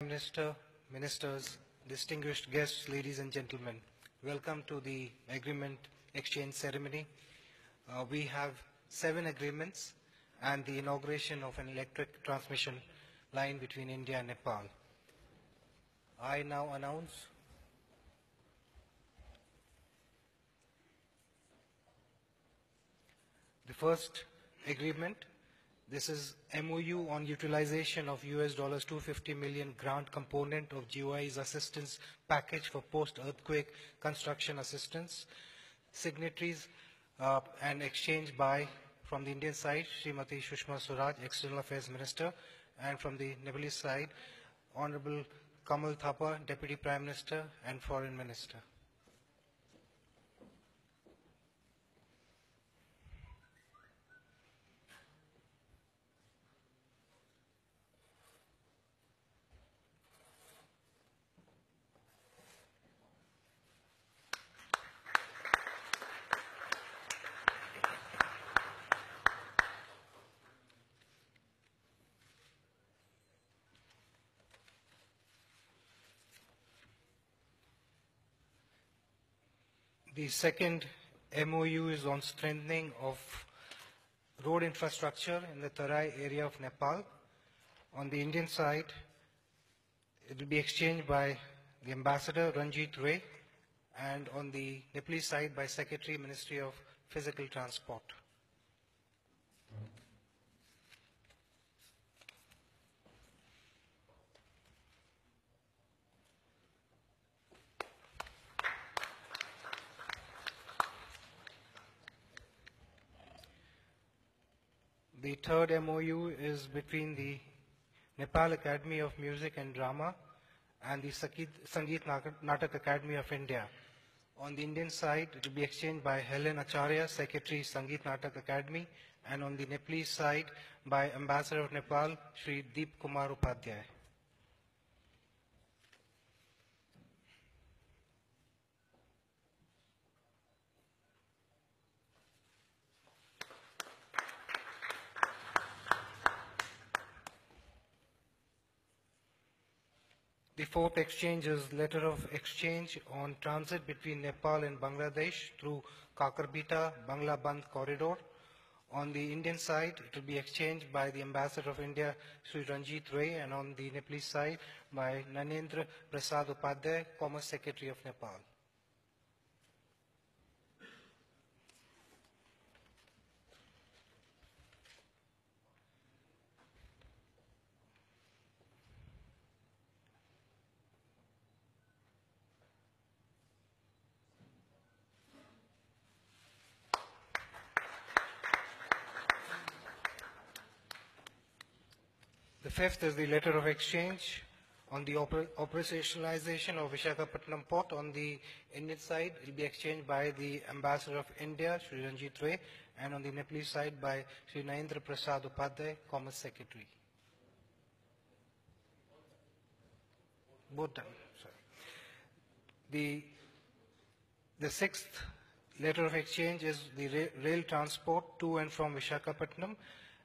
Minister, ministers, distinguished guests, ladies and gentlemen, welcome to the agreement exchange ceremony. We have 7 agreements and the inauguration of an electric transmission line between India and Nepal. I now announce the first agreement. This is MOU on utilization of US dollars 250 million grant component of GOI's assistance package for post-earthquake construction assistance. Signatories and exchange by, from the Indian side, Srimati Sushma Swaraj, External Affairs Minister, and from the Nepalese side, Honorable Kamal Thapa, Deputy Prime Minister and Foreign Minister. The second MOU is on strengthening of road infrastructure in the Tarai area of Nepal. On the Indian side, it will be exchanged by the Ambassador Ranjit Ray, and on the Nepalese side by Secretary, Ministry of Physical Transport. The third MOU is between the Nepal Academy of Music and Drama and the Sangeet Natak Academy of India. On the Indian side, it will be exchanged by Helen Acharya, Secretary, Sangeet Natak Academy, and on the Nepalese side by Ambassador of Nepal, Shri Deep Kumar Upadhyay. The fourth exchange is letter of exchange on transit between Nepal and Bangladesh through Kakarbita Bangla-Band corridor. On the Indian side, it will be exchanged by the Ambassador of India, Sri Ranjit Ray, and on the Nepalese side by Nanendra Prasad Upadhyay, Commerce Secretary of Nepal. The fifth is the letter of exchange on the operationalization of Visakhapatnam port. On the Indian side, it will be exchanged by the Ambassador of India, Sri Ranjit Ray, and on the Nepalese side by Sri Nanendra Prasad Upadhyay, Commerce Secretary. Both done, sorry. The sixth letter of exchange is the rail transport to and from Visakhapatnam,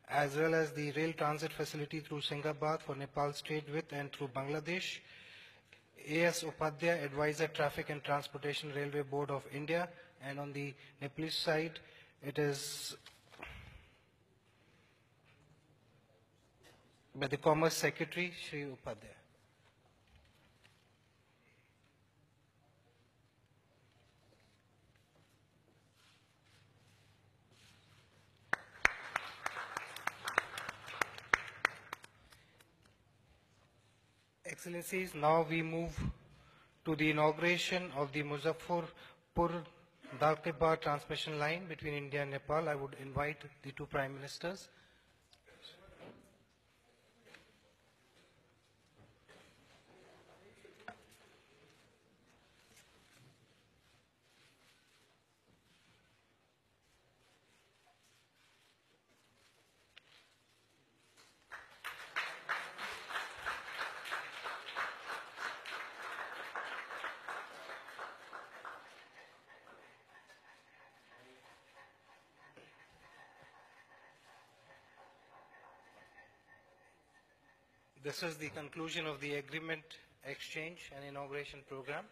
as well as the rail transit facility through Singapore for Nepal's trade with and through Bangladesh. A.S. Upadhyay, Advisor, Traffic and Transportation Railway Board of India, and on the Nepalese side, it is by the Commerce Secretary, Sri Upadhyay. Excellencies, now we move to the inauguration of the Muzaffarpur-Dalkebbar transmission line between India and Nepal. I would invite the two Prime Ministers. This is the conclusion of the agreement exchange and inauguration program.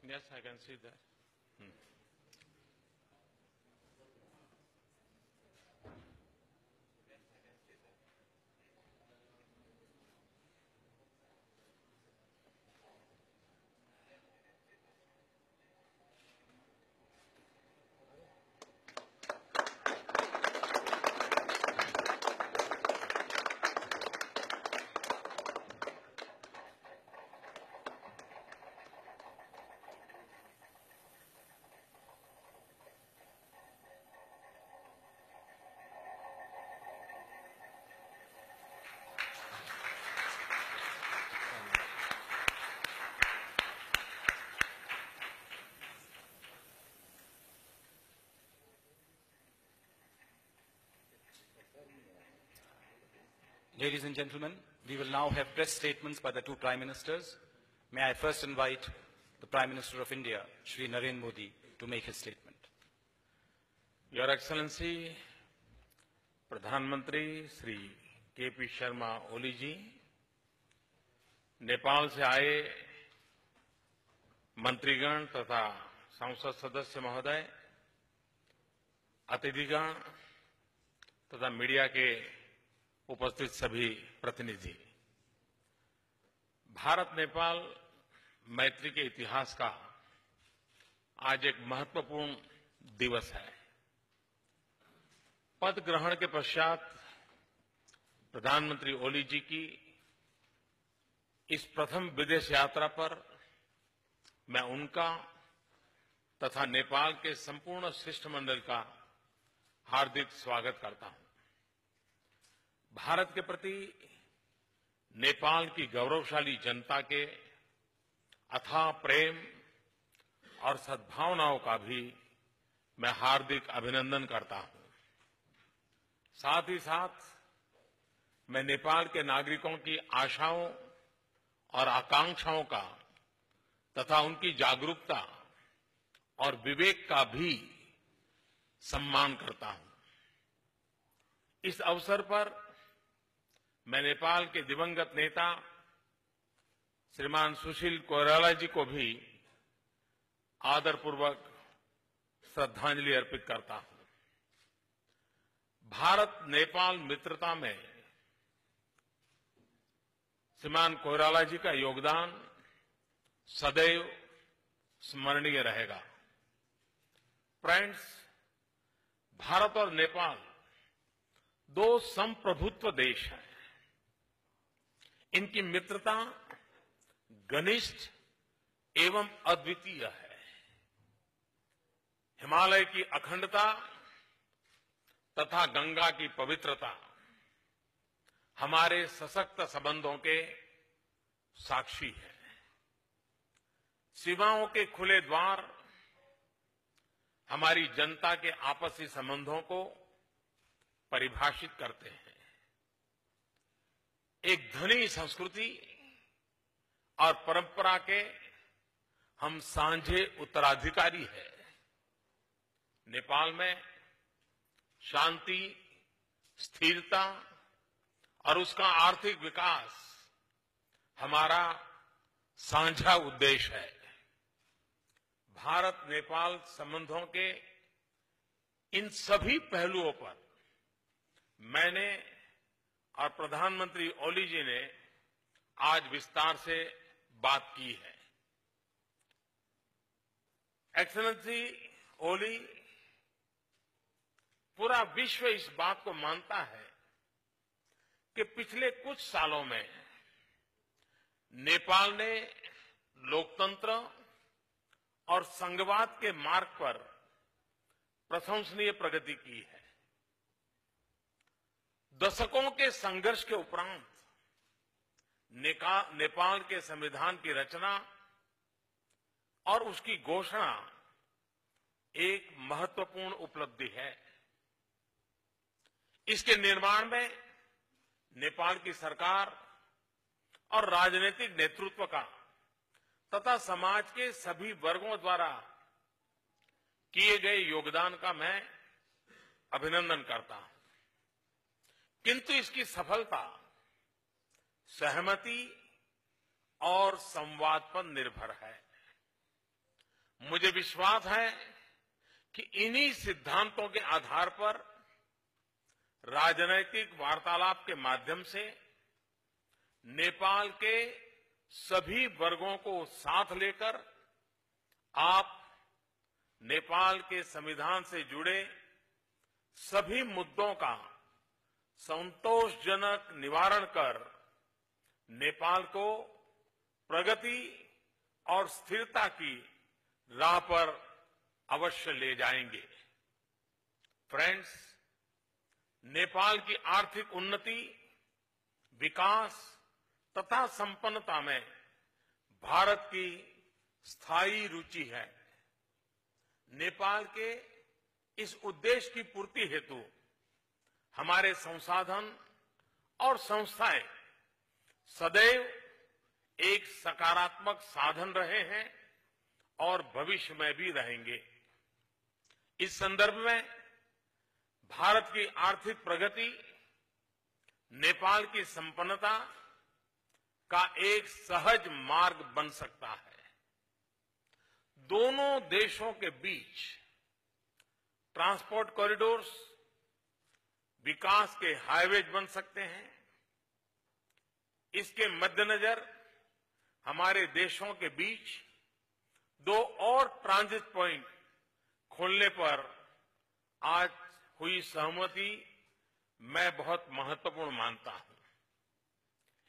Yes, I can see that. Ladies and gentlemen, we will now have press statements by the two Prime Ministers. May I first invite the Prime Minister of India, Shri Narendra Modi, to make his statement. Your Excellency, प्रधानमंत्री Shri KP. Sharma Oli जी, नेपाल से आए मंत्रीगण तथा संसद सदस्य महोदय, अतिथिगण तथा media के उपस्थित सभी प्रतिनिधि, भारत नेपाल मैत्री के इतिहास का आज एक महत्वपूर्ण दिवस है। पद ग्रहण के पश्चात प्रधानमंत्री ओली जी की इस प्रथम विदेश यात्रा पर मैं उनका तथा नेपाल के संपूर्ण शिष्टमंडल का हार्दिक स्वागत करता हूं। भारत के प्रति नेपाल की गौरवशाली जनता के अथाह प्रेम और सद्भावनाओं का भी मैं हार्दिक अभिनंदन करता हूं। साथ ही साथ मैं नेपाल के नागरिकों की आशाओं और आकांक्षाओं का तथा उनकी जागरूकता और विवेक का भी सम्मान करता हूं। इस अवसर पर मैं नेपाल के दिवंगत नेता श्रीमान सुशील कोइराला जी को भी आदरपूर्वक श्रद्धांजलि अर्पित करता हूं। भारत नेपाल मित्रता में श्रीमान कोइराला जी का योगदान सदैव स्मरणीय रहेगा। फ्रेंड्स, भारत और नेपाल दो संप्रभुत्व देश हैं। इनकी मित्रता घनिष्ठ एवं अद्वितीय है। हिमालय की अखंडता तथा गंगा की पवित्रता हमारे सशक्त संबंधों के साक्षी है। सीमाओं के खुले द्वार हमारी जनता के आपसी संबंधों को परिभाषित करते हैं। एक धनी संस्कृति और परंपरा के हम सांझे उत्तराधिकारी हैं। नेपाल में शांति, स्थिरता और उसका आर्थिक विकास हमारा साझा उद्देश्य है। भारत नेपाल संबंधों के इन सभी पहलुओं पर मैंने और प्रधानमंत्री ओली जी ने आज विस्तार से बात की है। एक्सेलेंसी ओली, पूरा विश्व इस बात को मानता है कि पिछले कुछ सालों में नेपाल ने लोकतंत्र और संघवाद के मार्ग पर प्रशंसनीय प्रगति की है। दशकों के संघर्ष के उपरांत नेपाल के संविधान की रचना और उसकी घोषणा एक महत्वपूर्ण उपलब्धि है। इसके निर्माण में नेपाल की सरकार और राजनीतिक नेतृत्व का तथा समाज के सभी वर्गों द्वारा किए गए योगदान का मैं अभिनंदन करता हूं, किंतु इसकी सफलता सहमति और संवाद पर निर्भर है। मुझे विश्वास है कि इन्हीं सिद्धांतों के आधार पर राजनैतिक वार्तालाप के माध्यम से नेपाल के सभी वर्गों को साथ लेकर आप नेपाल के संविधान से जुड़े सभी मुद्दों का संतोषजनक निवारण कर नेपाल को प्रगति और स्थिरता की राह पर अवश्य ले जाएंगे। फ्रेंड्स, नेपाल की आर्थिक उन्नति, विकास तथा संपन्नता में भारत की स्थायी रुचि है। नेपाल के इस उद्देश्य की पूर्ति हेतु हमारे संसाधन और संस्थाएं सदैव एक सकारात्मक साधन रहे हैं और भविष्य में भी रहेंगे। इस संदर्भ में भारत की आर्थिक प्रगति नेपाल की संपन्नता का एक सहज मार्ग बन सकता है। दोनों देशों के बीच ट्रांसपोर्ट कॉरिडोर्स, विकास के हाईवेज बन सकते हैं। इसके मद्देनजर हमारे देशों के बीच 2 और ट्रांजिट पॉइंट खोलने पर आज हुई सहमति मैं बहुत महत्वपूर्ण मानता हूं।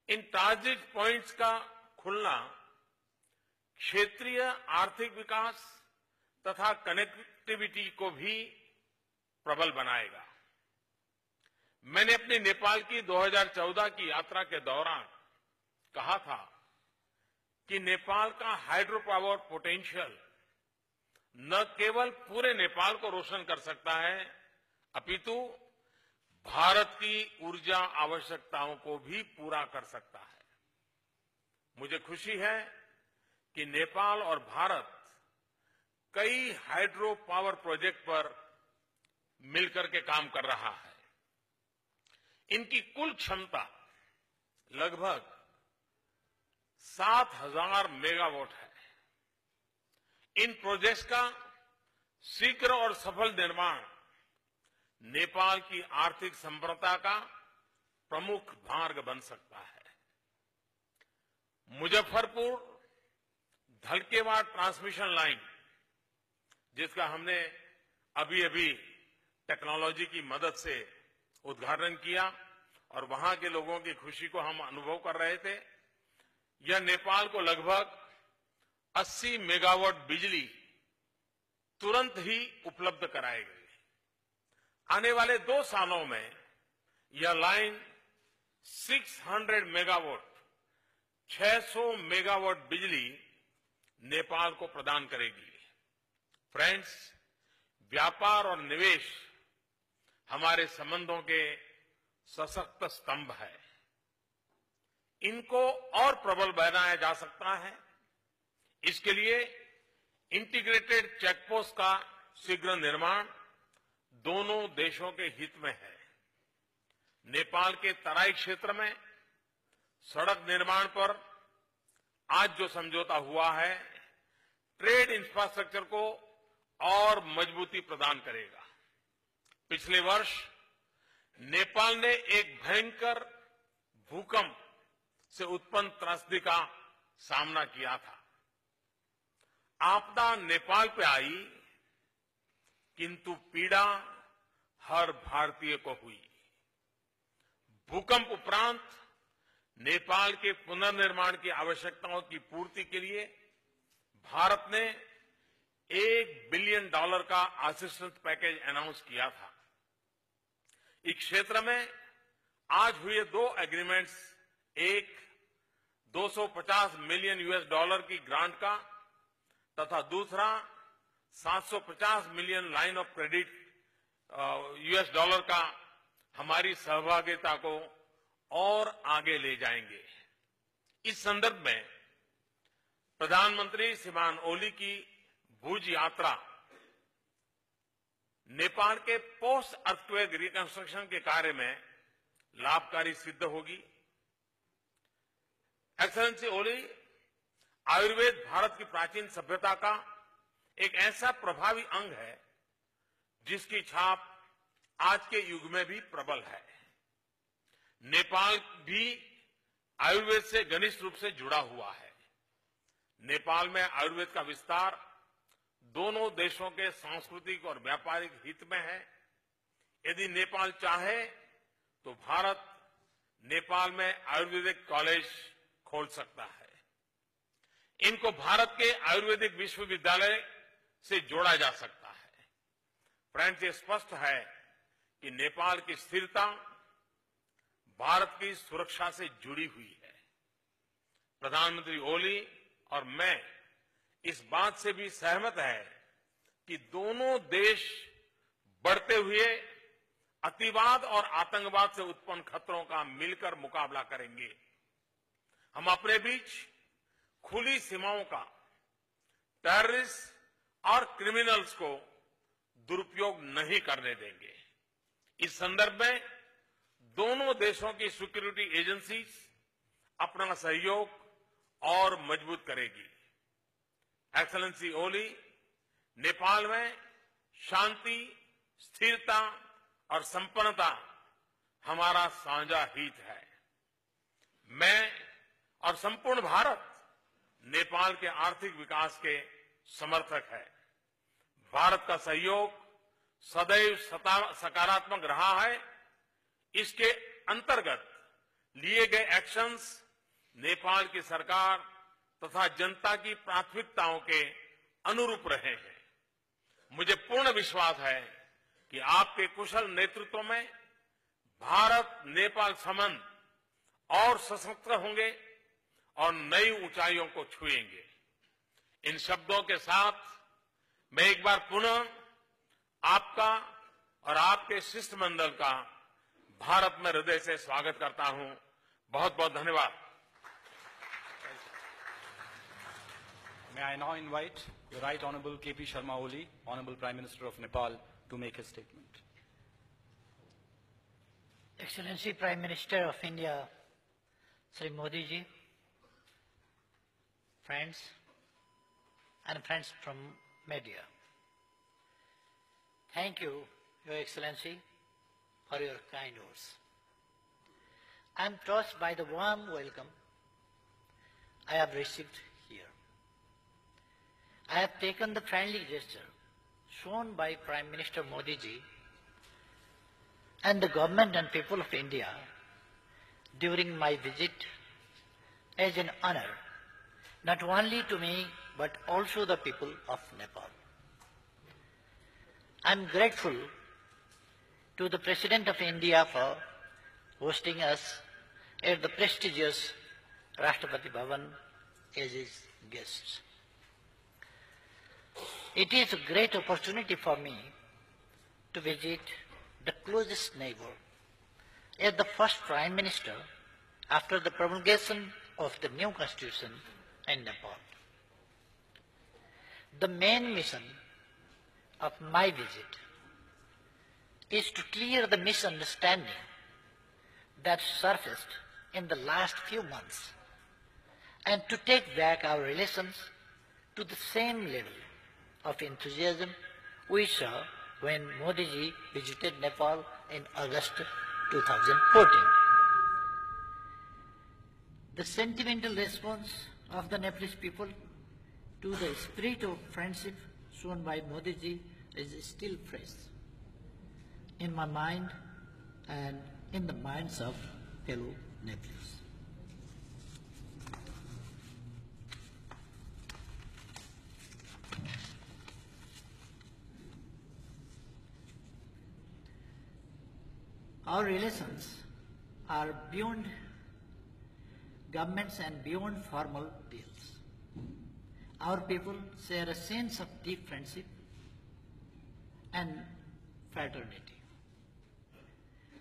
इन ट्रांजिट पॉइंट्स का खुलना क्षेत्रीय आर्थिक विकास तथा कनेक्टिविटी को भी प्रबल बनाएगा। मैंने अपनी नेपाल की 2014 की यात्रा के दौरान कहा था कि नेपाल का हाइड्रो पावर पोटेंशियल न केवल पूरे नेपाल को रोशन कर सकता है, अपितु भारत की ऊर्जा आवश्यकताओं को भी पूरा कर सकता है। मुझे खुशी है कि नेपाल और भारत कई हाइड्रो पावर प्रोजेक्ट पर मिलकर के काम कर रहा है। इनकी कुल क्षमता लगभग 7,000 मेगावाट है। इन प्रोजेक्ट्स का शीघ्र और सफल निर्माण नेपाल की आर्थिक संपन्नता का प्रमुख मार्ग बन सकता है। मुजफ्फरपुर धलकेवा ट्रांसमिशन लाइन, जिसका हमने अभी टेक्नोलॉजी की मदद से उद्घाटन किया और वहां के लोगों की खुशी को हम अनुभव कर रहे थे, यह नेपाल को लगभग 80 मेगावाट बिजली तुरंत ही उपलब्ध कराएगी। आने वाले 2 सालों में यह लाइन 600 मेगावाट 600 मेगावाट बिजली नेपाल को प्रदान करेगी। फ्रेंड्स, व्यापार और निवेश हमारे संबंधों के सशक्त स्तंभ है। इनको और प्रबल बनाया जा सकता है। इसके लिए इंटीग्रेटेड चेकपोस्ट का शीघ्र निर्माण दोनों देशों के हित में है। नेपाल के तराई क्षेत्र में सड़क निर्माण पर आज जो समझौता हुआ है, ट्रेड इंफ्रास्ट्रक्चर को और मजबूती प्रदान करेगा। पिछले वर्ष नेपाल ने एक भयंकर भूकंप से उत्पन्न त्रासदी का सामना किया था। आपदा नेपाल पे आई, किंतु पीड़ा हर भारतीय को हुई। भूकंप उपरांत नेपाल के पुनर्निर्माण की आवश्यकताओं की पूर्ति के लिए भारत ने $1 बिलियन का असिस्टेंस पैकेज अनाउंस किया था। इस क्षेत्र में आज हुए 2 एग्रीमेंट्स, एक $250 मिलियन की ग्रांट का तथा दूसरा $750 मिलियन लाइन ऑफ क्रेडिट का, हमारी सहभागिता को और आगे ले जाएंगे। इस संदर्भ में प्रधानमंत्री श्रीमान ओली की भुज यात्रा नेपाल के पोस्ट अर्थक्वेक रिकंस्ट्रक्शन के कार्य में लाभकारी सिद्ध होगी। एक्सेलेंसी ओली, आयुर्वेद भारत की प्राचीन सभ्यता का एक ऐसा प्रभावी अंग है जिसकी छाप आज के युग में भी प्रबल है। नेपाल भी आयुर्वेद से घनिष्ठ रूप से जुड़ा हुआ है। नेपाल में आयुर्वेद का विस्तार दोनों देशों के सांस्कृतिक और व्यापारिक हित में है। यदि नेपाल चाहे तो भारत नेपाल में आयुर्वेदिक कॉलेज खोल सकता है। इनको भारत के आयुर्वेदिक विश्वविद्यालय से जोड़ा जा सकता है। फ्रेंड्स, ये स्पष्ट है कि नेपाल की स्थिरता भारत की सुरक्षा से जुड़ी हुई है। प्रधानमंत्री ओली और मैं इस बात से भी सहमत है कि दोनों देश बढ़ते हुए अतिवाद और आतंकवाद से उत्पन्न खतरों का मिलकर मुकाबला करेंगे। हम अपने बीच खुली सीमाओं का टेररिस्ट और क्रिमिनल्स को दुरुपयोग नहीं करने देंगे। इस संदर्भ में दोनों देशों की सिक्योरिटी एजेंसीज अपना सहयोग और मजबूत करेगी। एक्सेलेंसी ओली, नेपाल में शांति, स्थिरता और संपन्नता हमारा साझा हित है। मैं और संपूर्ण भारत नेपाल के आर्थिक विकास के समर्थक है। भारत का सहयोग सदैव सकारात्मक रहा है। इसके अंतर्गत लिए गए एक्शंस नेपाल की सरकार तथा जनता की प्राथमिकताओं के अनुरूप रहे हैं। मुझे पूर्ण विश्वास है कि आपके कुशल नेतृत्व में भारत नेपाल संबंध और सशक्त होंगे और नई ऊंचाइयों को छुएंगे। इन शब्दों के साथ मैं एक बार पुनः आपका और आपके शिष्टमंडल का भारत में हृदय से स्वागत करता हूं। बहुत बहुत धन्यवाद। May I now invite the Right Honourable K.P. Sharma Oli, Honourable Prime Minister of Nepal, to make his statement. Excellency Prime Minister of India, Sri Modi ji, friends and friends from media. Thank you, Your Excellency, for your kind words. I am touched by the warm welcome I have received here. I have taken the friendly gesture shown by Prime Minister Modi ji and the government and people of India during my visit as an honor, not only to me but also the people of Nepal. I am grateful to the President of India for hosting us at the prestigious Rashtrapati Bhavan as his guests. It is a great opportunity for me to visit the closest neighbor as the first Prime Minister after the promulgation of the new Constitution in Nepal. The main mission of my visit is to clear the misunderstanding that surfaced in the last few months and to take back our relations to the same level of enthusiasm we saw when Modi ji visited Nepal in August 2014. The sentimental response of the Nepalese people to the spirit of friendship shown by Modi ji is still fresh in my mind and in the minds of fellow Nepalese. Our relations are beyond governments and beyond formal deals. Our people share a sense of deep friendship and fraternity.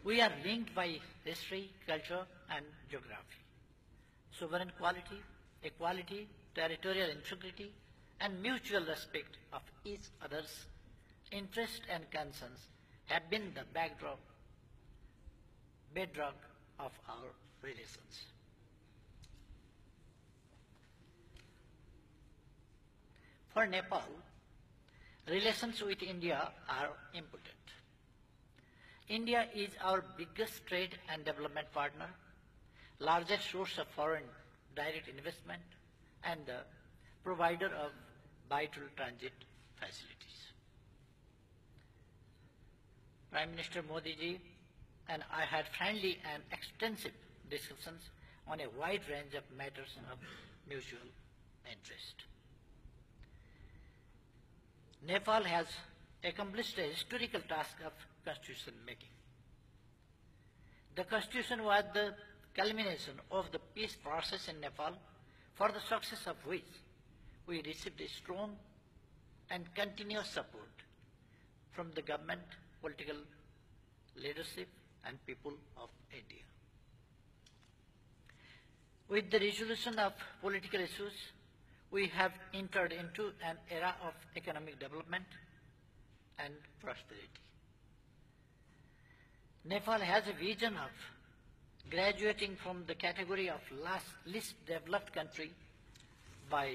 We are linked by history, culture, and geography. Sovereign quality, equality, territorial integrity, and mutual respect of each other's interests and concerns have been the bedrock of our relations. For Nepal, relations with India are important. India is our biggest trade and development partner, largest source of foreign direct investment, and the provider of vital transit facilities. Prime Minister Modi ji and I had friendly and extensive discussions on a wide range of matters of mutual interest. Nepal has accomplished a historical task of constitution making. The constitution was the culmination of the peace process in Nepal, for the success of which we received a strong and continuous support from the government, political leadership, and people of India. With the resolution of political issues, we have entered into an era of economic development and prosperity. Nepal has a vision of graduating from the category of least developed country by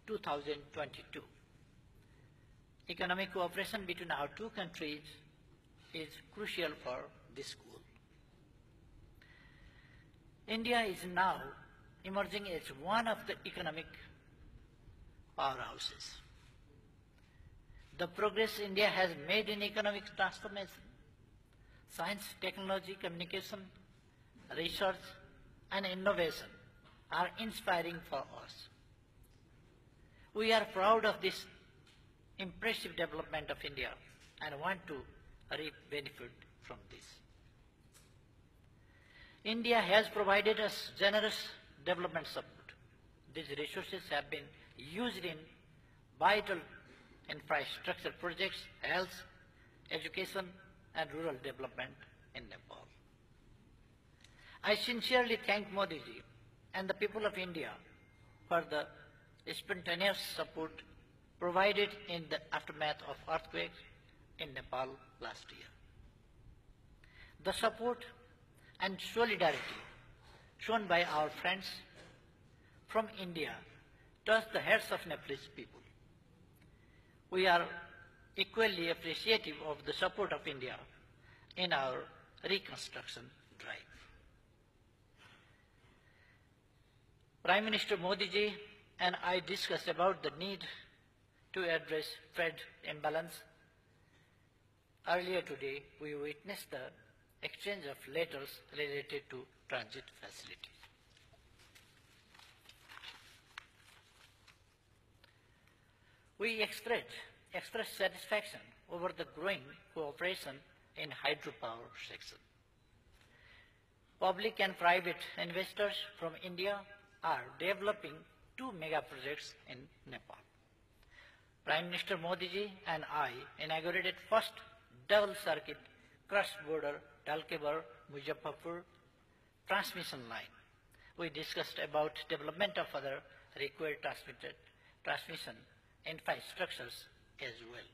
2022. Economic cooperation between our two countries is crucial for this goal. India is now emerging as one of the economic powerhouses. The progress India has made in economic transformation, science, technology, communication, research, and innovation are inspiring for us. We are proud of this impressive development of India and want to reap benefit from this. India has provided us generous development support. These resources have been used in vital infrastructure projects, health, education, and rural development in Nepal. I sincerely thank Modi ji and the people of India for the spontaneous support provided in the aftermath of earthquakes in Nepal last year. The support and solidarity shown by our friends from India touched the hearts of Nepalese people. We are equally appreciative of the support of India in our reconstruction drive. Prime Minister Modi ji and I discussed about the need to address trade imbalance. Earlier today, we witnessed the exchange of letters related to transit facilities. We expressed satisfaction over the growing cooperation in hydropower sector. Public and private investors from India are developing 2 mega projects in Nepal. Prime Minister Modi ji and I inaugurated first double circuit cross-border Talkebar-Muzaffarpur transmission line. We discussed about development of other required transmission infrastructures as well.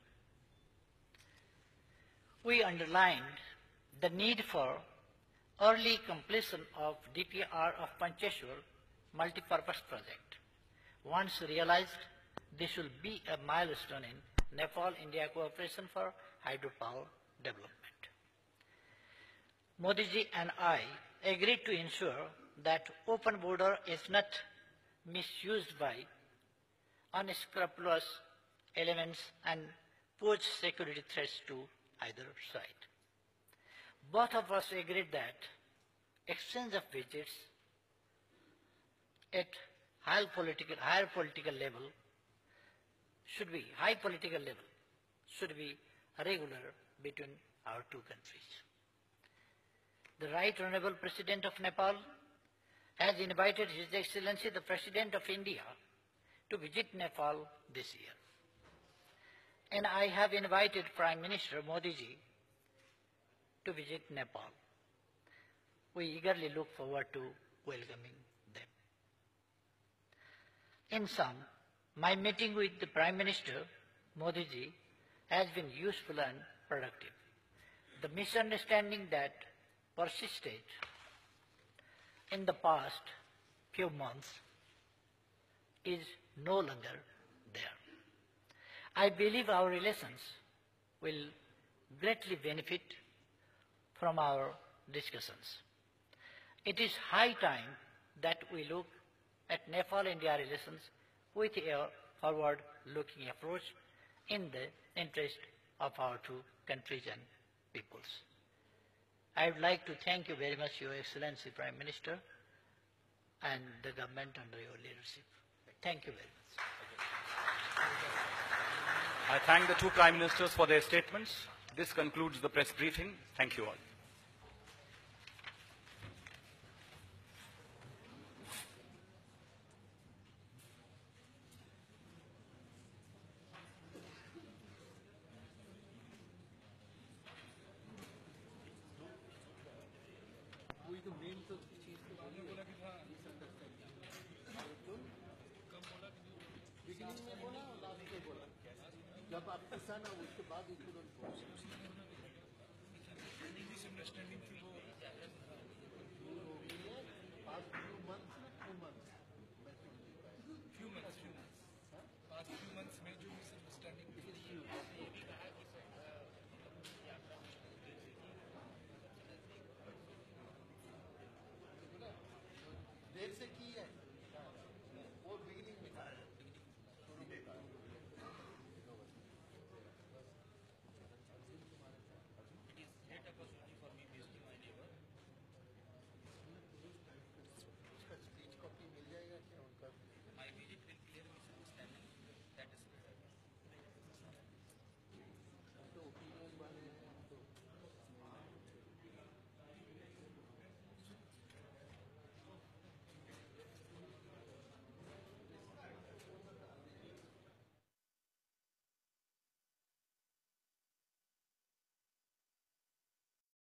We underlined the need for early completion of DPR of Pancheshwar multipurpose project. Once realized, this will be a milestone in Nepal-India cooperation for hydropower development. Modi ji and I agreed to ensure that open border is not misused by unscrupulous elements and pose security threats to either side. Both of us agreed that exchange of visits at higher political level should be regular between our two countries. The Right Honorable President of Nepal has invited His Excellency the President of India to visit Nepal this year. And I have invited Prime Minister Modi ji to visit Nepal. We eagerly look forward to welcoming them. In sum, My meeting with the Prime Minister, Modi ji, has been useful and productive. The misunderstanding that persisted in the past few months is no longer there. I believe our relations will greatly benefit from our discussions. It is high time that we look at Nepal-India relations with a forward-looking approach in the interest of our two countries and peoples. I would like to thank you very much, Your Excellency Prime Minister, and the government under your leadership. Thank you very much. I thank the two Prime Ministers for their statements. This concludes the press briefing. Thank you all. जब आप पूछा ना उसके बाद ही तुरंत misunderstanding थी वो past few months, 2 months